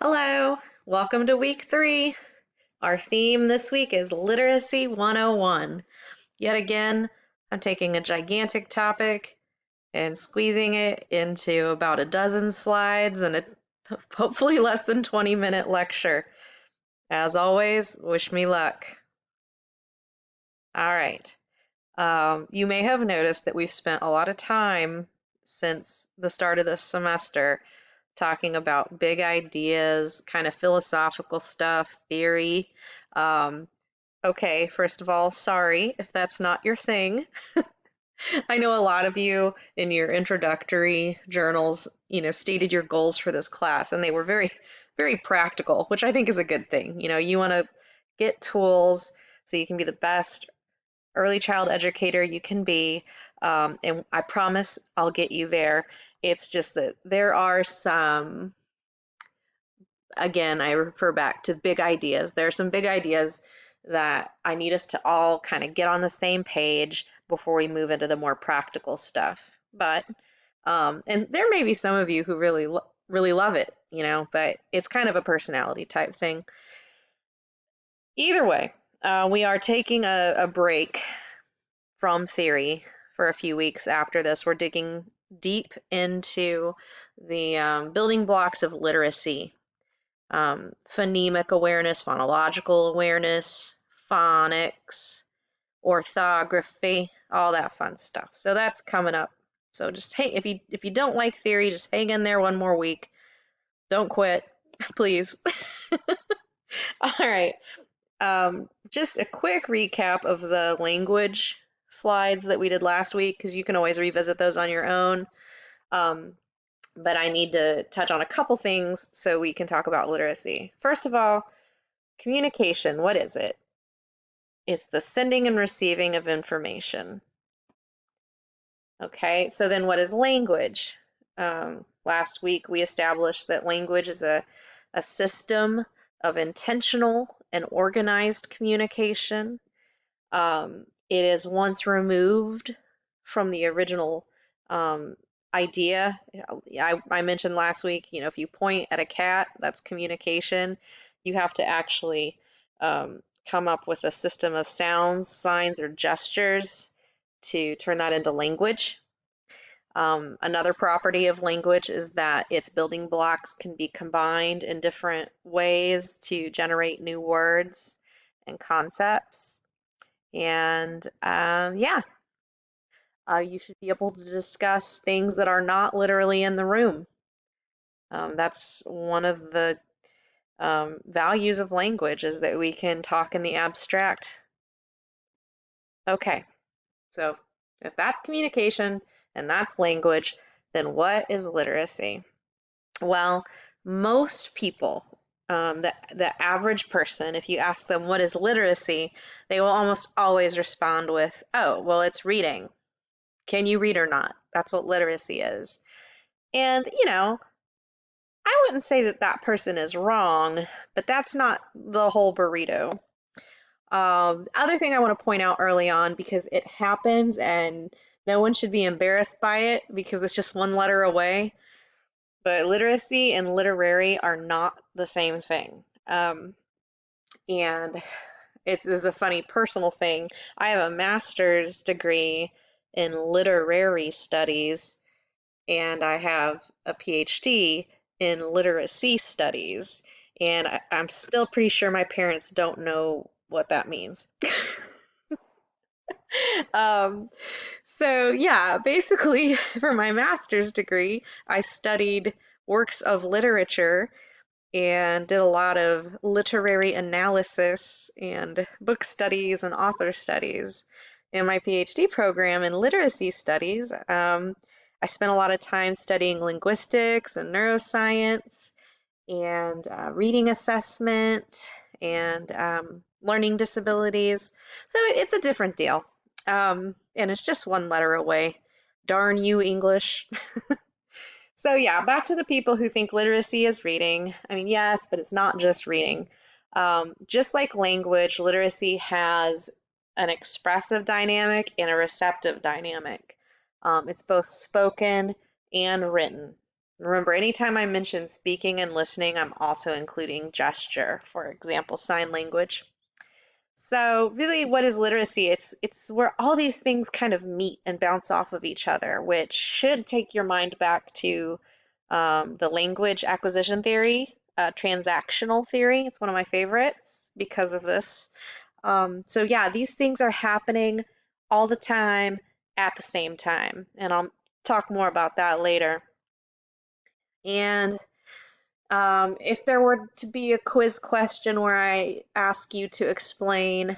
Hello, welcome to week 3. Our theme this week is Literacy 101. Yet again, I'm taking a gigantic topic and squeezing it into about a dozen slides and a hopefully less than 20-minute lecture. As always, wish me luck. All right. You may have noticed that we've spent a lot of time since the start of this semester talking about big ideas, kind of philosophical stuff, theory. Um, okay, first of all, sorry if that's not your thing. I know a lot of you in your introductory journals, stated your goals for this class, and they were very, very practical, which I think is a good thing. You want to get tools so you can be the best early child educator you can be, and I promise I'll get you there. It's just that there are some, again, I refer back to big ideas. There are some big ideas that I need us to all kind of get on the same page before we move into the more practical stuff. But, and there may be some of you who really love it, but it's kind of a personality type thing. Either way, we are taking a break from theory for a few weeks after this. We're digging deep into the building blocks of literacy, phonemic awareness, phonological awareness, phonics, orthography, all that fun stuff. So that's coming up. So just hey, if you don't like theory, just hang in there one more week. Don't quit, please. All right. Just a quick recap of the language slides that we did last week, because you can always revisit those on your own. But I need to touch on a couple things so we can talk about literacy. First of all, communication. What is it? It's the sending and receiving of information. Okay, so then what is language? Last week we established that language is a system of intentional and organized communication. It is once removed from the original idea. I mentioned last week, if you point at a cat, that's communication. You have to actually come up with a system of sounds, signs, or gestures to turn that into language. Another property of language is that its building blocks can be combined in different ways to generate new words and concepts. And yeah, you should be able to discuss things that are not literally in the room. That's one of the values of language, is that we can talk in the abstract. Okay, so if that's communication and that's language, then what is literacy? Well, most people, the average person, if you ask them what is literacy, they will almost always respond with, oh, well, it's reading. Can you read or not? That's what literacy is. And, I wouldn't say that that person is wrong, but that's not the whole burrito. Other thing I want to point out early on, because it happens and no one should be embarrassed by it because it's just one letter away, but literacy and literary are not the same thing. And it is a funny personal thing. I have a master's degree in literary studies, and I have a PhD in literacy studies, and I'm still pretty sure my parents don't know what that means. Um, so yeah, basically for my master's degree, I studied works of literature and did a lot of literary analysis and book studies and author studies. In my PhD program in literacy studies, I spent a lot of time studying linguistics and neuroscience and reading assessment and learning disabilities. So it's a different deal. And it's just one letter away. Darn you, English. So yeah, back to the people who think literacy is reading. I mean, yes, but it's not just reading. Just like language, literacy has an expressive dynamic and a receptive dynamic. It's both spoken and written. Remember, anytime I mention speaking and listening, I'm also including gesture, for example, sign language. So really, what is literacy? It's where all these things kind of meet and bounce off of each other, which should take your mind back to the language acquisition theory, transactional theory. It's one of my favorites because of this. So yeah, these things are happening all the time at the same time, and I'll talk more about that later. And if there were to be a quiz question where I ask you to explain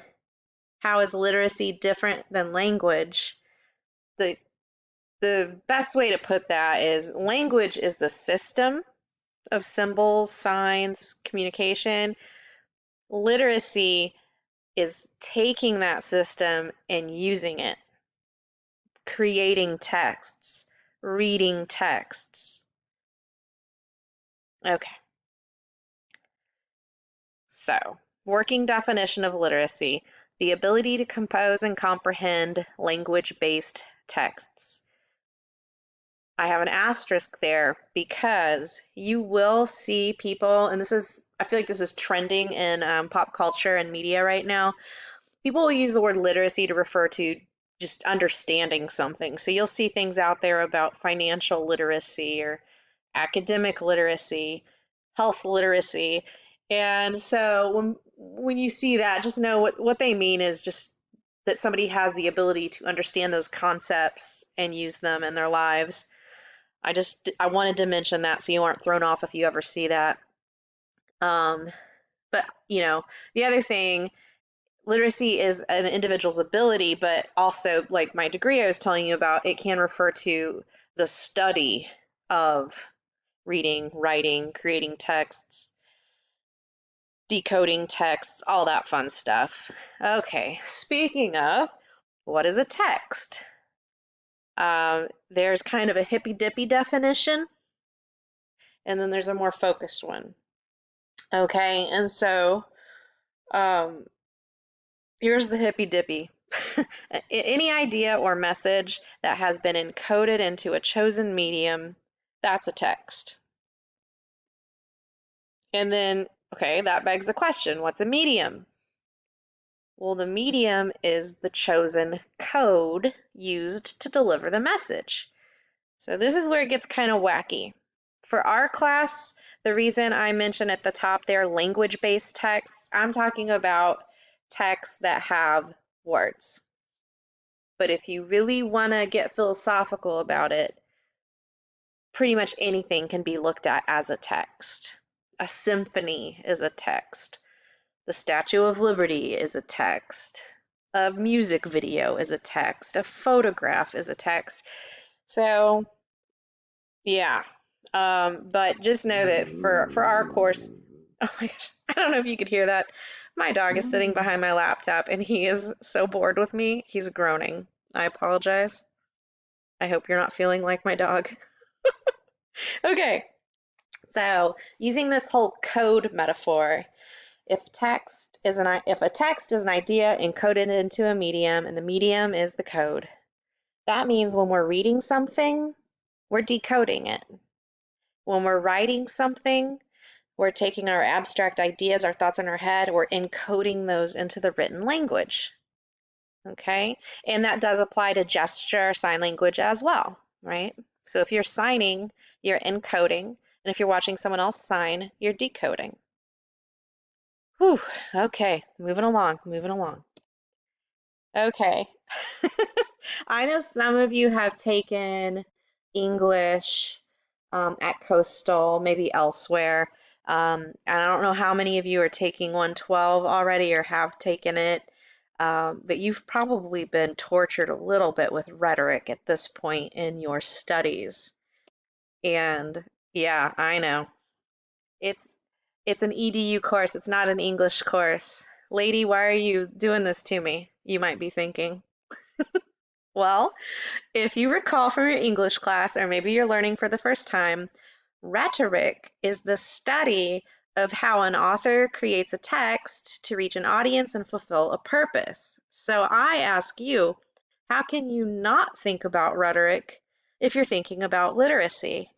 how is literacy different than language, the the best way to put that is language is the system of symbols, signs, communication. Literacy is taking that system and using it, creating texts, reading texts. Okay, so working definition of literacy, the ability to compose and comprehend language-based texts. I have an asterisk there because you will see people, and I feel like this is trending in pop culture and media right now. People will use the word literacy to refer to just understanding something. So you'll see things out there about financial literacy or academic literacy, health literacy. And so when you see that, just know what they mean is just that somebody has the ability to understand those concepts and use them in their lives. I wanted to mention that so you aren't thrown off if you ever see that. Um, but the other thing, literacy is an individual's ability, but also like my degree I was telling you about, it can refer to the study of reading, writing, creating texts, decoding texts, all that fun stuff. Okay, speaking of, what is a text? There's kind of a hippy dippy definition, and then there's a more focused one. Okay, and so um, here's the hippy dippy. Any idea or message that has been encoded into a chosen medium, that's a text. And then, okay, that begs the question, what's a medium? Well, the medium is the chosen code used to deliver the message. So this is where it gets kind of wacky. For our class, the reason I mentioned at the top there language-based texts, I'm talking about texts that have words. But if you really want to get philosophical about it, pretty much anything can be looked at as a text. A symphony is a text. The Statue of Liberty is a text. A music video is a text. A photograph is a text. So yeah, but just know that for our course, oh my gosh, I don't know if you could hear that. My dog is sitting behind my laptop and he is so bored with me. He's groaning. I apologize. I hope you're not feeling like my dog. Okay, so using this whole code metaphor, if a text is an idea encoded into a medium and the medium is the code, that means when we're reading something, we're decoding it. When we're writing something, we're taking our abstract ideas, our thoughts in our head, we're encoding those into the written language. Okay? And that does apply to gesture, sign language as well, right? So if you're signing, you're encoding, and if you're watching someone else sign, you're decoding. Whew, okay, moving along, moving along. Okay. I know some of you have taken English at Coastal, maybe elsewhere. And I don't know how many of you are taking 112 already or have taken it, but you've probably been tortured a little bit with rhetoric at this point in your studies. And yeah, I know. It's it's an EDU course, it's not an English course. Lady, why are you doing this to me? You might be thinking. Well, if you recall from your English class, or maybe you're learning for the first time, rhetoric is the study of how an author creates a text to reach an audience and fulfill a purpose. So I ask you, how can you not think about rhetoric if you're thinking about literacy?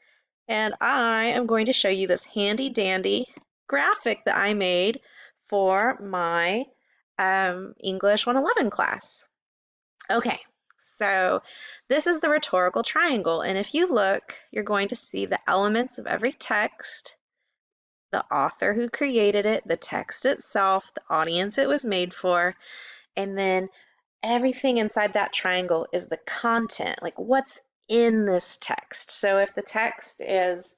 And I am going to show you this handy dandy graphic that I made for my English 111 class. Okay, so this is the rhetorical triangle, and if you look, you're going to see the elements of every text, the author who created it, the text itself, the audience it was made for, and then everything inside that triangle is the content, like what's in this text. So if the text is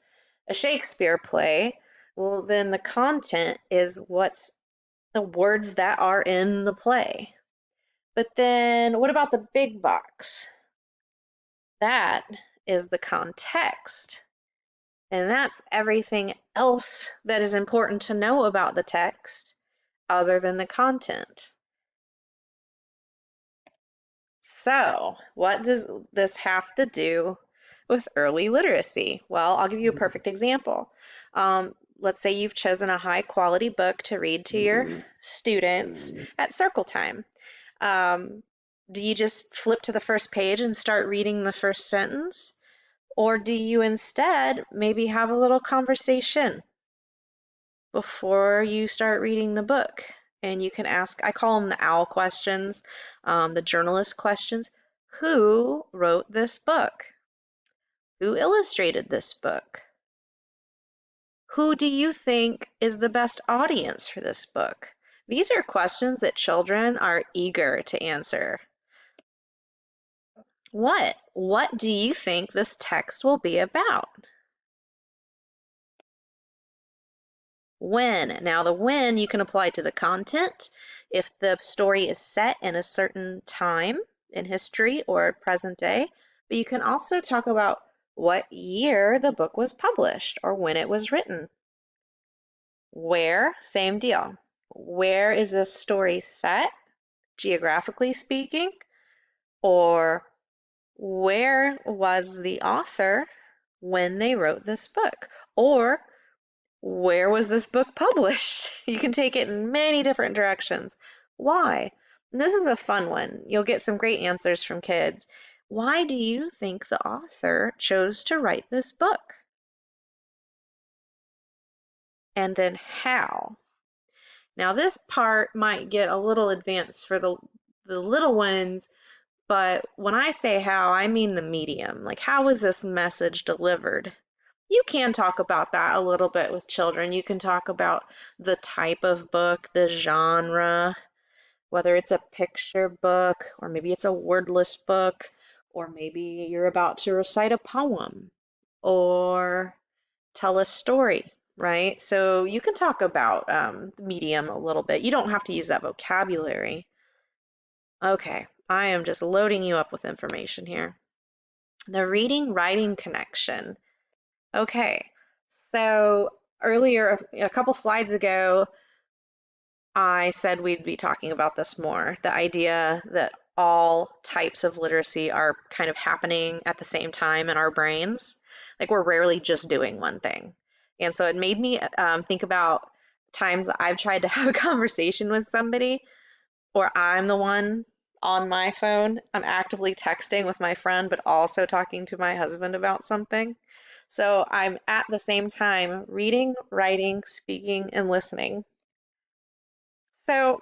a Shakespeare play, well, then the content is what's the words that are in the play. But then what about the big box? That is the context. And that's everything else that is important to know about the text other than the content. So, what does this have to do with early literacy? Well, I'll give you a perfect example. Let's say you've chosen a high quality book to read to your students at circle time. Um, do you just flip to the first page and start reading the first sentence? Or do you instead maybe have a little conversation before you start reading the book? And you can ask, I call them the owl questions, the journalist questions. Who wrote this book? Who illustrated this book? Who do you think is the best audience for this book? These are questions that children are eager to answer. What do you think this text will be about? When. Now, the when you can apply to the content. If the story is set in a certain time in history or present day, but you can also talk about what year the book was published or when it was written. Where, same deal. Where is this story set, geographically speaking? Or where was the author when they wrote this book? Or where was this book published? You can take it in many different directions. Why? And this is a fun one. You'll get some great answers from kids. Why do you think the author chose to write this book? And then how? Now, this part might get a little advanced for the little ones, but when I say how, I mean the medium. Like, how was this message delivered? You can talk about that a little bit with children. You can talk about the type of book, the genre, whether it's a picture book, or maybe it's a wordless book, or maybe you're about to recite a poem or tell a story, right? So you can talk about medium a little bit. You don't have to use that vocabulary. Okay, I am just loading you up with information here. The reading-writing connection. Okay, so earlier, a couple slides ago, I said we'd be talking about this more, the idea that all types of literacy are kind of happening at the same time in our brains. Like we're rarely just doing one thing. And so it made me think about times that I've tried to have a conversation with somebody, or I'm the one on my phone. I'm actively texting with my friend, but also talking to my husband about something. So I'm at the same time reading, writing, speaking, and listening. So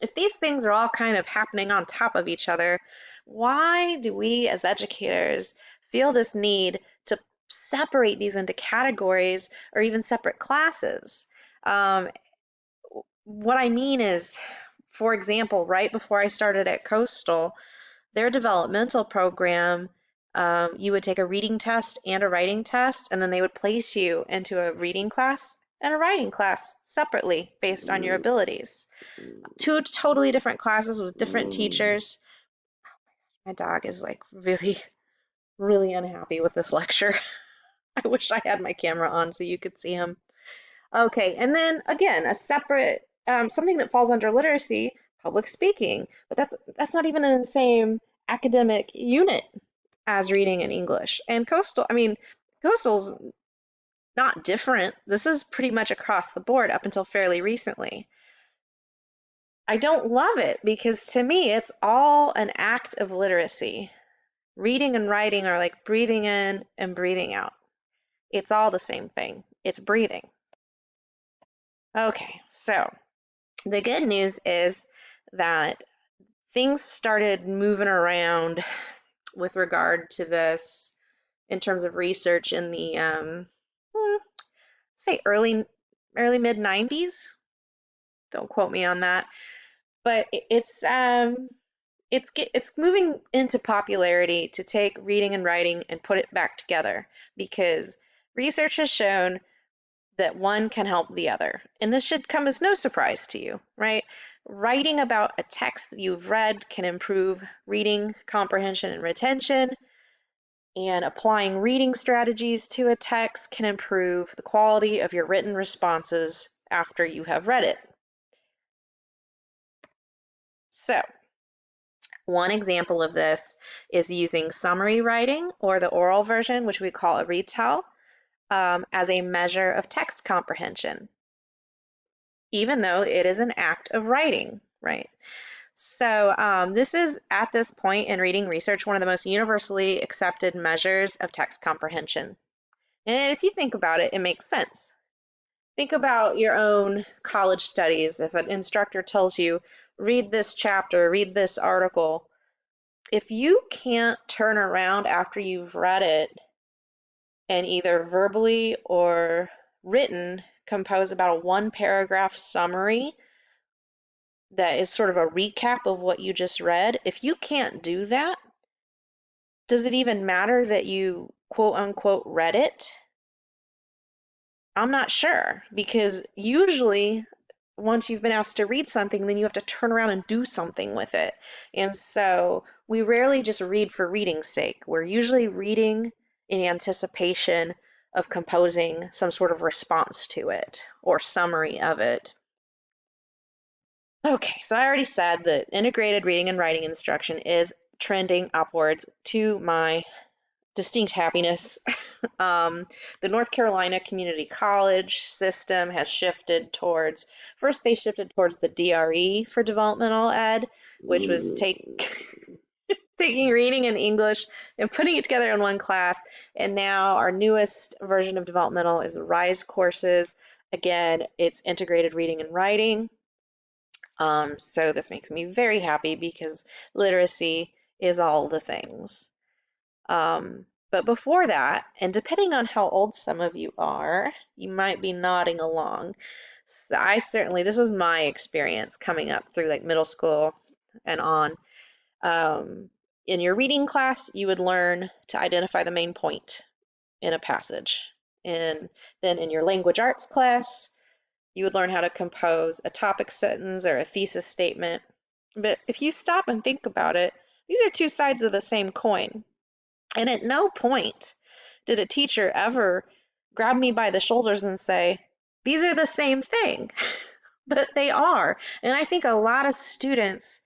if these things are all kind of happening on top of each other, why do we as educators feel this need to separate these into categories or even separate classes? Um, what I mean is, for example, right before I started at Coastal, their developmental program, you would take a reading test and a writing test, and then they would place you into a reading class and a writing class separately based on your abilities. Two totally different classes with different teachers. My dog is like really, really unhappy with this lecture. I wish I had my camera on so you could see him. Okay, and then again, a separate something that falls under literacy, public speaking, but that's not even in the same academic unit as reading and English. And coastal, I mean, coastal's not different. This is pretty much across the board up until fairly recently. I don't love it because to me it's all an act of literacy. Reading and writing are like breathing in and breathing out. It's all the same thing. It's breathing. Okay, so the good news is that things started moving around with regard to this in terms of research in the say early mid 90s. Don't quote me on that, but it's moving into popularity to take reading and writing and put it back together because research has shown that one can help the other. And this should come as no surprise to you, right? Writing about a text that you've read can improve reading comprehension and retention, and applying reading strategies to a text can improve the quality of your written responses after you have read it. So, one example of this is using summary writing or the oral version, which we call a retell, as a measure of text comprehension, even though it is an act of writing, right? So this is, at this point in reading research, one of the most universally accepted measures of text comprehension. And if you think about it, it makes sense. Think about your own college studies. If an instructor tells you, read this chapter, read this article, if you can't turn around after you've read it and either verbally or written compose about a one paragraph summary that is sort of a recap of what you just read, if you can't do that, does it even matter that you quote unquote read it? I'm not sure, because usually once you've been asked to read something, then you have to turn around and do something with it. And so we rarely just read for reading's sake. We're usually reading in anticipation of composing some sort of response to it or summary of it. Okay, so I already said that integrated reading and writing instruction is trending upwards to my distinct happiness. The North Carolina Community College system has shifted towards, first they shifted towards the DRE for developmental ed, which was taking reading and English and putting it together in one class. And now our newest version of developmental is RISE courses. Again, it's integrated reading and writing. So this makes me very happy because literacy is all the things. But before that, and depending on how old some of you are, you might be nodding along. So I certainly, this was my experience coming up through like middle school and on. In your reading class, you would learn to identify the main point in a passage. And then in your language arts class, you would learn how to compose a topic sentence or a thesis statement. But if you stop and think about it, these are two sides of the same coin. And at no point did a teacher ever grab me by the shoulders and say, these are the same thing. But they are. And I think a lot of students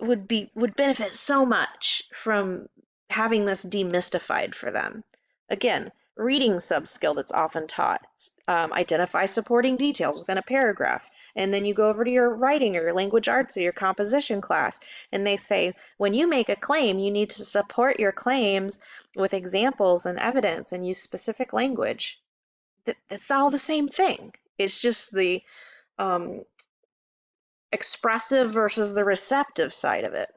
would benefit so much from having this demystified for them. Again, reading sub-skill that's often taught. Identify supporting details within a paragraph. And then you go over to your writing or your language arts or your composition class, and they say, when you make a claim, you need to support your claims with examples and evidence and use specific language. That's all the same thing. It's just the expressive versus the receptive side of it.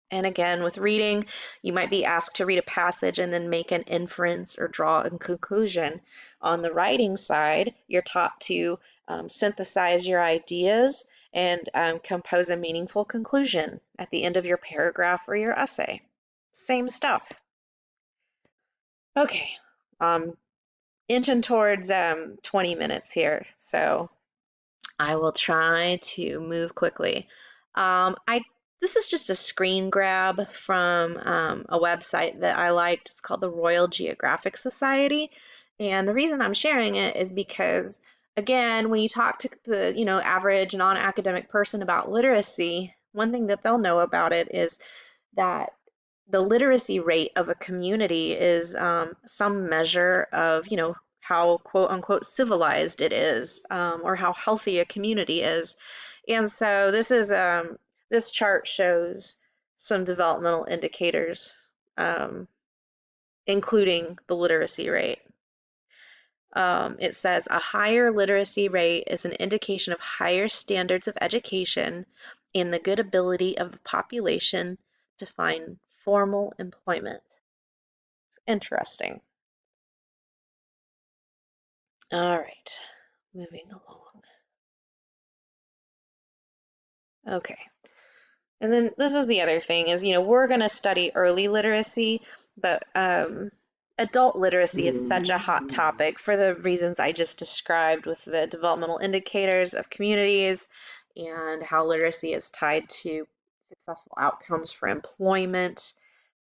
And again, with reading, you might be asked to read a passage and then make an inference or draw a conclusion. On the writing side, you're taught to synthesize your ideas and compose a meaningful conclusion at the end of your paragraph or your essay. Same stuff. Okay, inching towards 20 minutes here, so I will try to move quickly. This is just a screen grab from a website that I liked. It's called the Royal Geographic Society, and the reason I'm sharing it is because, again, when you talk to the average non-academic person about literacy, one thing that they'll know about it is that the literacy rate of a community is some measure of how quote unquote civilized it is, or how healthy a community is. And so this chart shows some developmental indicators, um, including the literacy rate. It says a higher literacy rate is an indication of higher standards of education and the good ability of the population to find formal employment. It's interesting. All right, moving along. Okay. And then this is the other thing is, we're going to study early literacy, but adult literacy is such a hot topic for the reasons I just described with the developmental indicators of communities and how literacy is tied to successful outcomes for employment,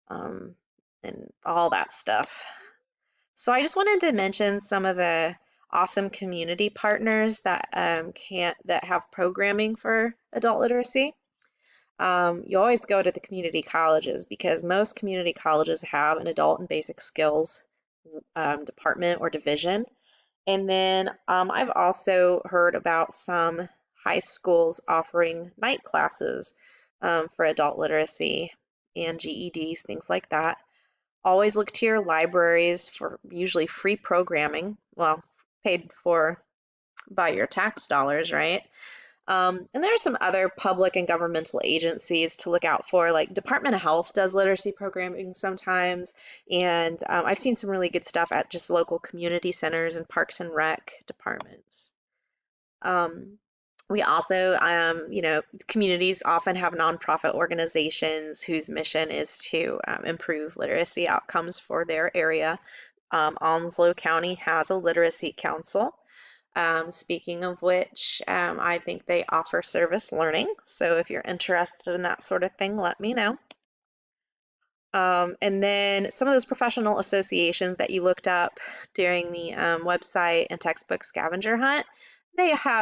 um, and all that stuff. So I just wanted to mention some of the awesome community partners that that have programming for adult literacy. You always go to the community colleges because most community colleges have an adult and basic skills department or division. And then I've also heard about some high schools offering night classes for adult literacy and GEDs, things like that. Always look to your libraries for usually free programming, well, paid for by your tax dollars, right? And there are some other public and governmental agencies to look out for, like Department of Health does literacy programming sometimes, and I've seen some really good stuff at just local community centers and parks and rec departments. Um, we also, communities often have nonprofit organizations whose mission is to improve literacy outcomes for their area. Onslow County has a literacy council. Speaking of which, I think they offer service learning. So if you're interested in that sort of thing, let me know. And then some of those professional associations that you looked up during the website and textbook scavenger hunt,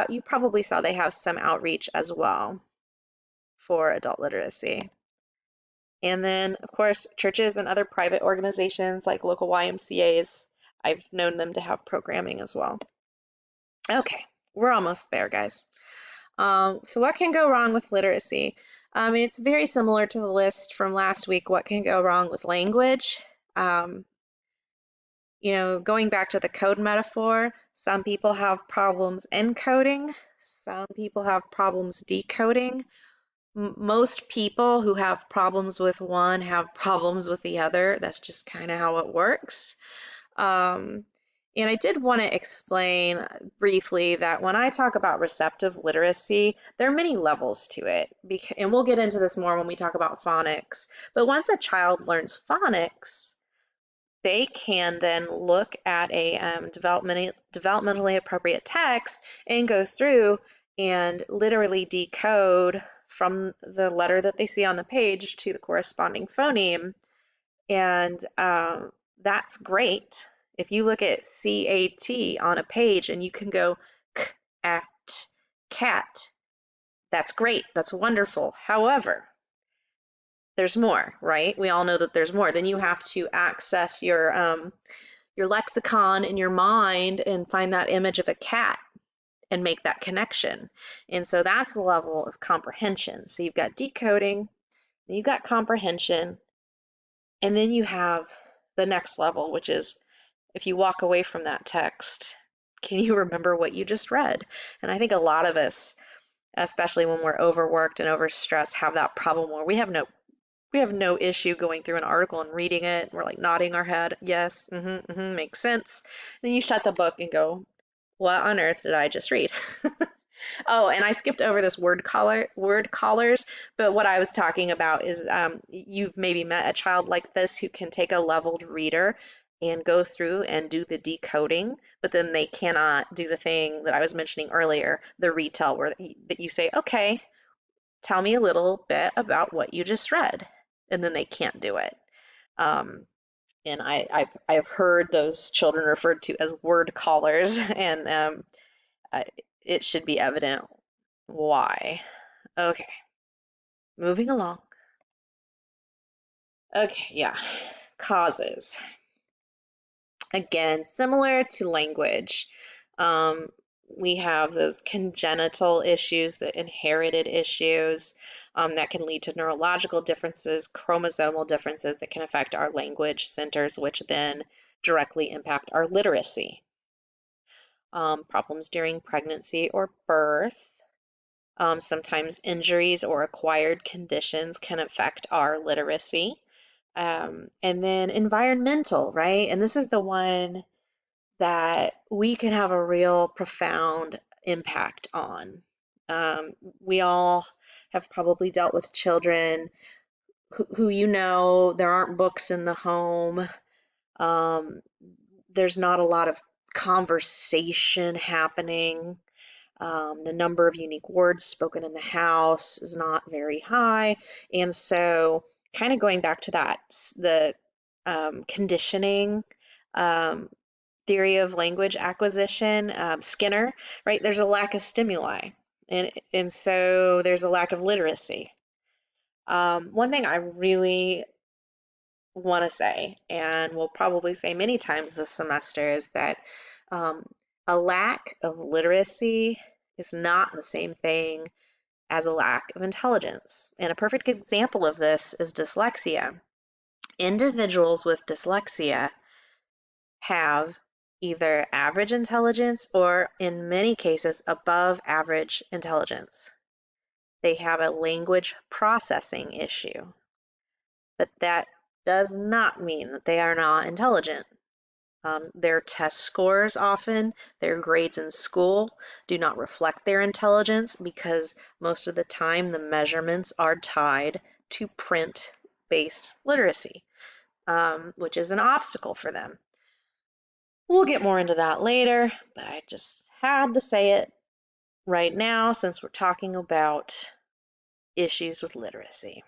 you probably saw they have some outreach as well for adult literacy. And then, of course, churches and other private organizations like local YMCAs, I've known them to have programming as well. Okay, we're almost there, guys. So what can go wrong with literacy? It's very similar to the list from last week, what can go wrong with language. Um, Going back to the code metaphor, some people have problems encoding, some people have problems decoding. Most people who have problems with one have problems with the other. That's just kind of how it works. Um, and I did want to explain briefly that when I talk about receptive literacy, there are many levels to it. And we'll get into this more when we talk about phonics. But once a child learns phonics, they can then look at a developmentally appropriate text and go through and literally decode from the letter that they see on the page to the corresponding phoneme. And that's great. If you look at CAT on a page and you can go at cat, that's great. That's wonderful. However, there's more, right? We all know that there's more. Then you have to access your lexicon in your mind and find that image of a cat and make that connection. And so that's the level of comprehension. So you've got decoding, you've got comprehension, and then you have the next level, which is if you walk away from that text, can you remember what you just read? And I think a lot of us, especially when we're overworked and overstressed, have that problem where we have no issue going through an article and reading it. We're like nodding our head, yes, makes sense. Then you shut the book and go, what on earth did I just read? Oh, and I skipped over this word collars, but what I was talking about is you've maybe met a child like this who can take a leveled reader and go through and do the decoding, but then they cannot do the thing that I was mentioning earlier, the retell, where that you say, okay, tell me a little bit about what you just read, and then they can't do it. Um, and I've heard those children referred to as word callers, and I, it should be evident why. Okay, moving along. Okay, yeah, causes. Again, similar to language. Um, We have those congenital issues, the inherited issues that can lead to neurological differences, chromosomal differences that can affect our language centers, which then directly impact our literacy. Problems during pregnancy or birth. Sometimes injuries or acquired conditions can affect our literacy. And then environmental, right? And this is the one that we can have a real profound impact on. Um, we all have probably dealt with children who there aren't books in the home. Um, there's not a lot of conversation happening. The number of unique words spoken in the house is not very high. And so, kind of going back to that, the conditioning um, theory of language acquisition, Skinner, right? There's a lack of stimuli, and so there's a lack of literacy. One thing I really want to say, and will probably say many times this semester, is that um, a lack of literacy is not the same thing as a lack of intelligence. And a perfect example of this is dyslexia. Individuals with dyslexia have either average intelligence or, in many cases, above average intelligence. They have a language processing issue, but that does not mean that they are not intelligent. Their test scores often, their grades in school, do not reflect their intelligence because most of the time the measurements are tied to print-based literacy, which is an obstacle for them. We'll get more into that later, but I just had to say it right now since we're talking about issues with literacy.